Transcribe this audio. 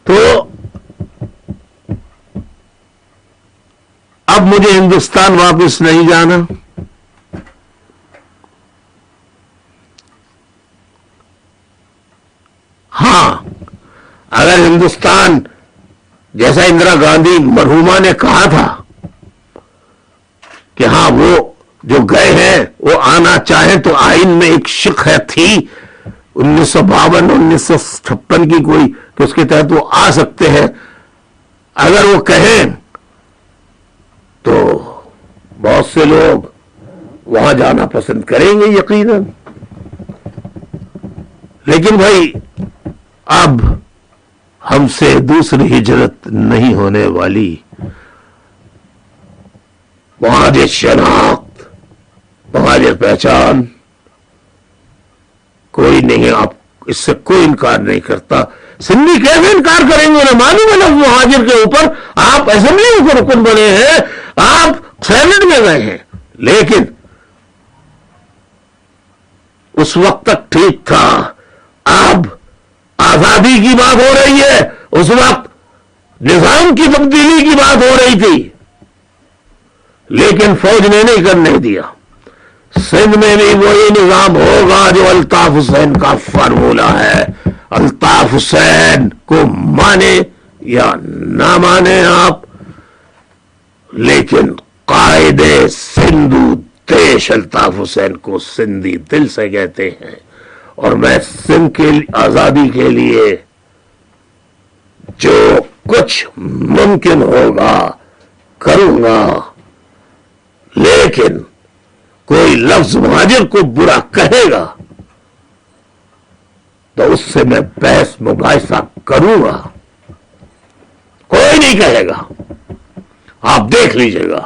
تو اب مجھے ہندوستان واپس نہیں جانا، ہاں اگر ہندوستان جیسا اندرا گاندھی مرحوما نے کہا تھا کہ ہاں وہ جو گئے ہیں وہ آنا چاہیں تو آئین میں ایک شق ہے تھی 1952 1956 کی کوئی کہ اس کے تحت وہ آ سکتے ہیں، اگر وہ کہیں تو بہت سے لوگ وہاں جانا پسند کریں گے یقیناً. لیکن بھائی اب ہم سے دوسری ہجرت نہیں ہونے والی. مہاجر شناخت، مہاجر پہچان کوئی نہیں، آپ اس سے کوئی انکار نہیں کرتا. سندھی کیسے انکار کریں گے؟ انہیں معلوم ہے لفظ مہاجر کے اوپر آپ اسمبلی کے رکن بنے ہیں، آپ سینٹ میں گئے ہیں، لیکن اس وقت تک ٹھیک تھا. اب آزادی کی بات ہو رہی ہے، اس وقت نظام کی تبدیلی کی بات ہو رہی تھی، لیکن فوج نے نہیں کرنے دیا. سندھ میں بھی وہی نظام ہوگا جو الطاف حسین کا فارمولہ ہے. الطاف حسین کو مانے یا نہ مانے آپ، لیکن قائد سندھو دیش الطاف حسین کو سندھی دل سے کہتے ہیں. اور میں سندھ کی آزادی کے لیے جو کچھ ممکن ہوگا کروں گا، لیکن کوئی لفظ مہاجر کو برا کہے گا تو اس سے میں بحث مباحثہ کروں گا. کوئی نہیں کہے گا، آپ دیکھ لیجئے گا.